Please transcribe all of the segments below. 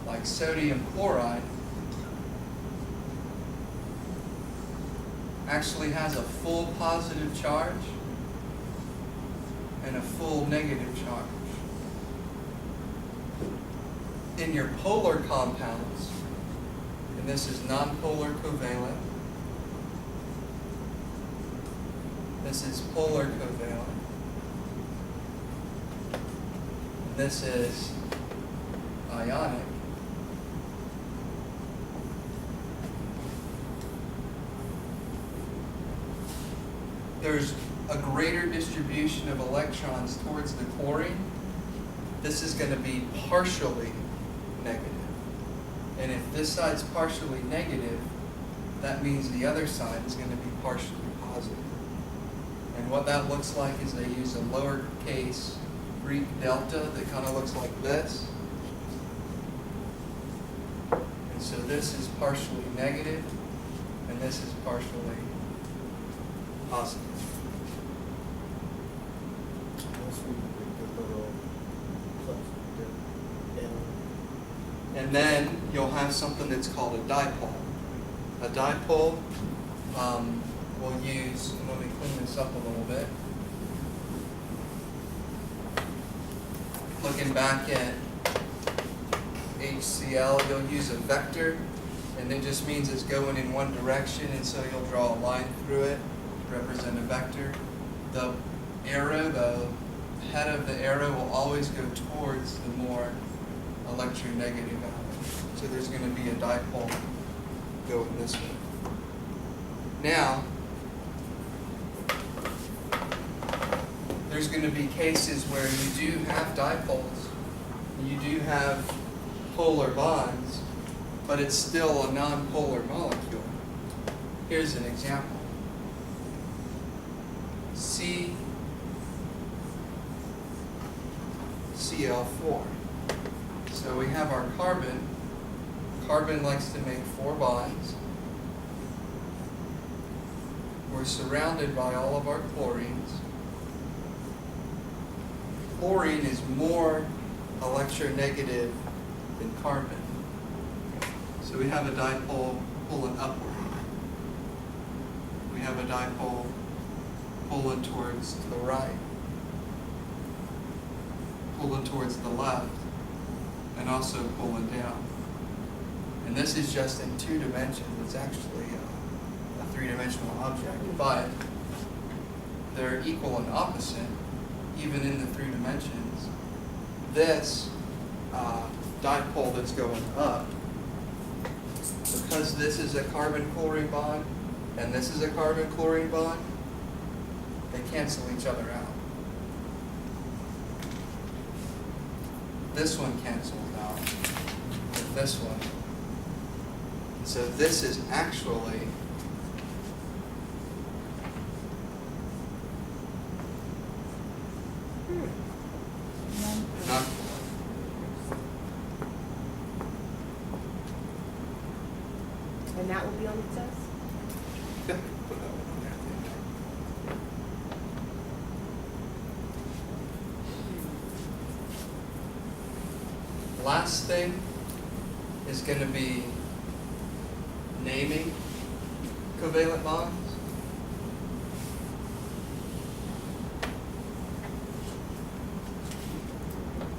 like sodium chloride, actually has a full positive charge and a full negative charge. In your polar compounds, and this is nonpolar covalent, this is polar covalent, and this is ionic. There's a greater distribution of electrons towards the chlorine. This is going to be partially negative. And if this side's partially negative, that means the other side is going to be partially positive. And what that looks like is they use a lowercase Greek delta that kind of looks like this. And so this is partially negative, and this is partially positive. And then you'll have something that's called a dipole. A dipole, we'll use, and let me clean this up a little bit. Looking back at HCl, you'll use a vector, and it just means it's going in one direction, and so you'll draw a line through it to represent a vector. The arrow, the head of the arrow will always go towards the more electronegative element. So there's going to be a dipole going this way. Now, there's going to be cases where you do have dipoles, you do have polar bonds, but it's still a nonpolar molecule. Here's an example. CCl4. So we have our carbon. Carbon likes to make 4 bonds. We're surrounded by all of our chlorines. Chlorine is more electronegative than carbon. So we have a dipole pulling upward. We have a dipole pulling towards the right, pulling towards the left, and also pulling down. And this is just in 2 dimensions. It's actually a 3-dimensional object, but they're equal and opposite, even in the 3 dimensions. This dipole that's going up, because this is a carbon-chlorine bond, and this is a carbon-chlorine bond, they cancel each other out. This one cancels out with this one. So this is actually not. And that will be on the test? Last thing is going to be naming covalent bonds.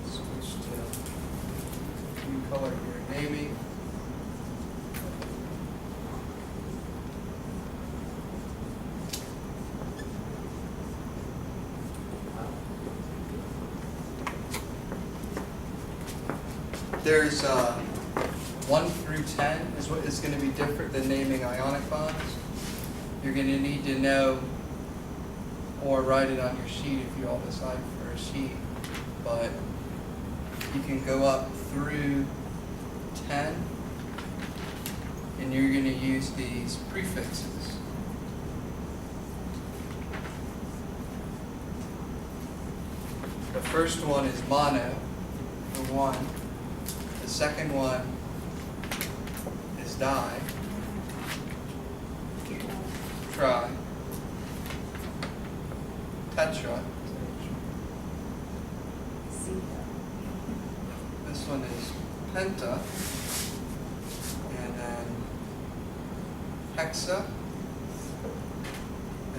Switch to new color here, naming. There's 1 through 10 is what is going to be different than naming ionic bonds. You're going to need to know or write it on your sheet if you all decide for a sheet. But you can go up through 10 and you're going to use these prefixes. The first one is mono, for 1. The second one is di, tri, tetra. This one is penta, and then hexa,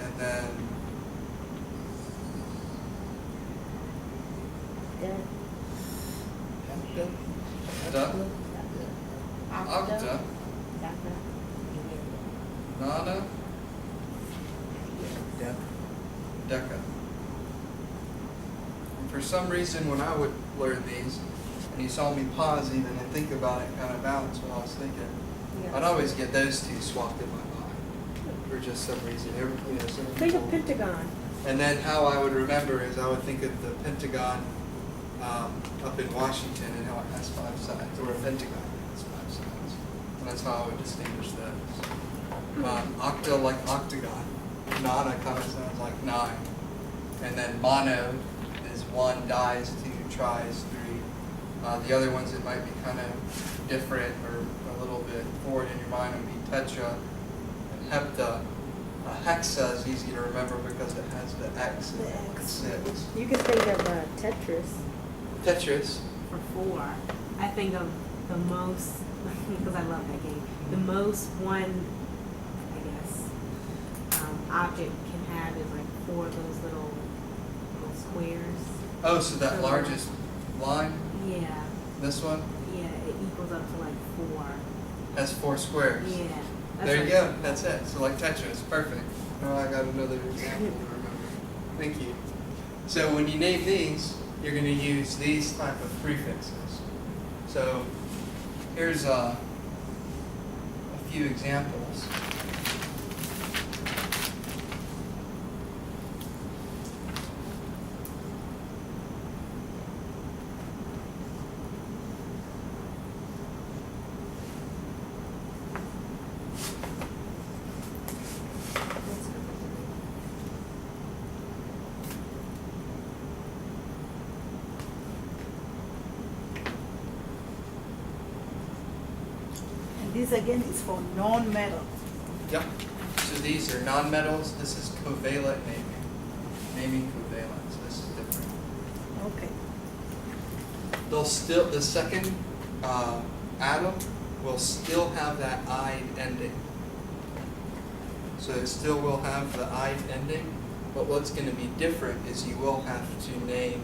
and then da, octa, nona, deca. And for some reason, when I would learn these, and you saw me pause even and think about it, kind of balance what I was thinking, I'd always get those two swapped in my mind for just some reason. Some Think of people- pentagon. And then how I would remember is I would think of the Pentagon up in Washington and how it has 5 sides, or a pentagon has 5 sides. And that's how I would distinguish those. Octa like octagon. Nona kind of sounds like 9. And then mono is 1, dies 2, tries 3. The other ones that might be kind of different or a little bit forward in your mind would be tetra and hepta. Hexa is easy to remember because it has the X in it, with 6. You can think of Tetris. Tetris. For 4, I think of the most, because I love that game, the most one, I guess, object can have is like 4 of those little squares. Oh, so that largest line, Yeah, this one, yeah, it equals up to like 4. has 4 squares. Yeah. There you go. That's it. So like Tetris, perfect. Oh, I got another example to remember. Thank you. So when you name these, you're going to use these type of prefixes. So here's a few examples. And this again is for non-metal. Yep. So these are nonmetals. This is covalent naming. Naming covalence. This is different. Okay. They'll still, the second atom will still have that "ide" ending. So it still will have the "ide" ending, but what's going to be different is you will have to name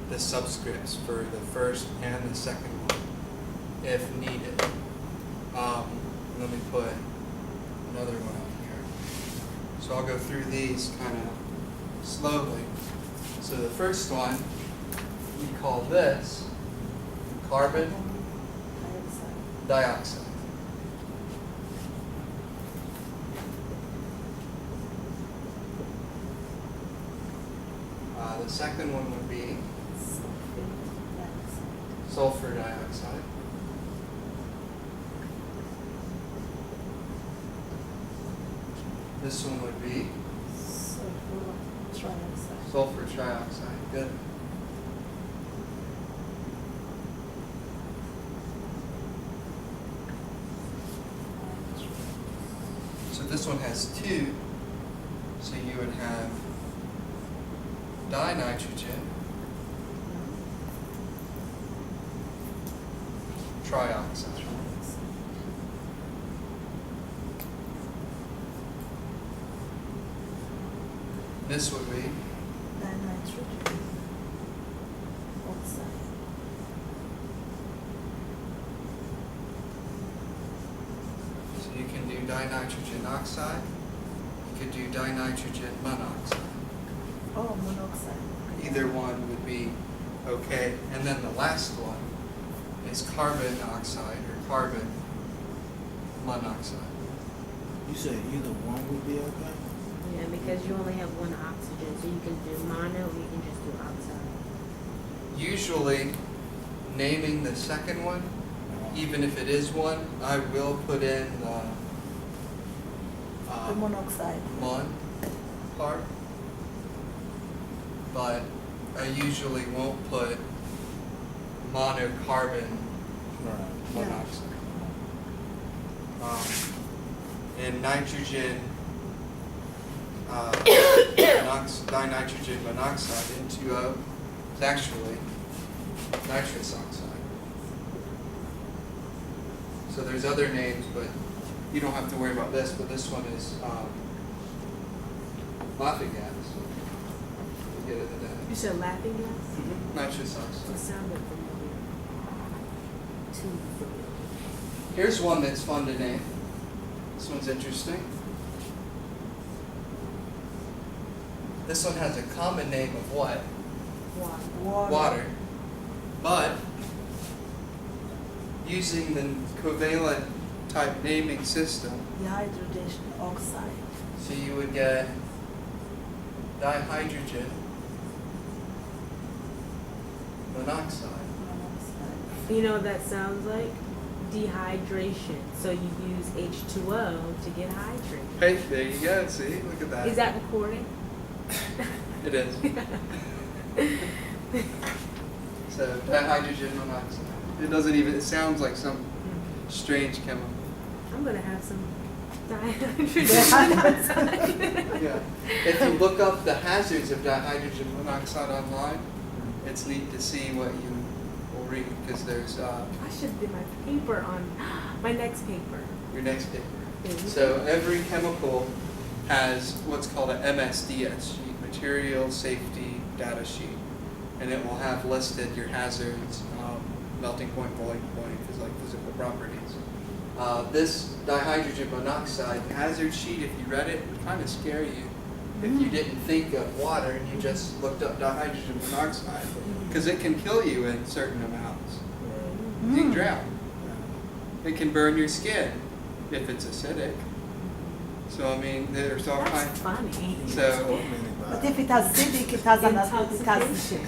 the subscripts for the first and the second one, if needed. Let me put another one up here. So I'll go through these kind of slowly. So the first one, we call this carbon dioxide. The second one would be sulfur dioxide. This one would be sulfur trioxide. Good. So this one has 2. So you would have dinitrogen trioxide. This would be Nitrogen oxide. so you can do dinitrogen oxide. You could do dinitrogen monoxide. Oh, monoxide. Either one would be okay. And then the last one is carbon oxide or carbon monoxide. You said either one would be okay? Yeah, because you only have one oxygen, so you can do mono or you can just do oxide. Usually, naming the second one, even if it is one, I will put in the The monoxide. mon part, but I usually won't put monocarbon Right. monoxide. And nitrogen, dinitrogen monoxide, N2O, is actually nitrous oxide. So there's other names, but you don't have to worry about this, but this one is laughing gas. You get it in You said laughing gas? nitrous oxide. It sounded familiar. Too familiar. Here's one that's fun to name. This one's interesting. This one has a common name of what? Water. Water. But using the covalent type naming system, Dehydrogen oxide. so you would get dihydrogen monoxide. Monoxide. You know what that sounds like? Dehydration. So you use H2O to get hydrated. Hey, there you go. See, look at that. Is that recording? It is. So dihydrogen monoxide. It doesn't even. It sounds like some strange chemical. I'm gonna have some dihydrogen monoxide. Yeah. If you look up the hazards of dihydrogen monoxide online, it's neat to see what you will read because there's I should do my paper on my next paper. your next paper. Mhm. So every chemical has what's called a MSDS sheet, Material Safety Data Sheet, and it will have listed your hazards, melting point, boiling point, physical properties. This dihydrogen monoxide hazard sheet, if you read it, would kind of scare you if you didn't think of water and you just looked up dihydrogen monoxide, because it can kill you in certain amounts. You can drown. It can burn your skin if it's acidic. So I mean, there's all That's kinds. funny. So But if it has acidic, it has another, it has, Intoxication.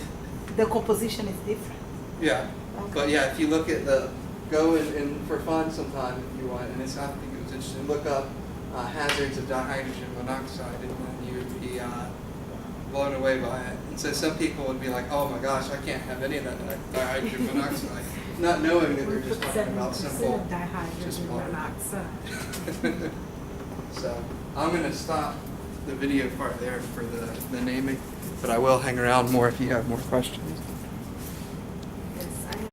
the composition is different. yeah, Okay. but yeah, if you look at the go and for fun sometime if you want, and it's I think it was interesting. Look up hazards of dihydrogen monoxide, and then you would be blown away by it. And so some people would be like, "Oh my gosh, I can't have any of that dihydrogen monoxide," not knowing that they're just talking about 70% simple. of dihydrogen just water. monoxide. So I'm going to stop the video part there for the naming, but I will hang around more if you have more questions.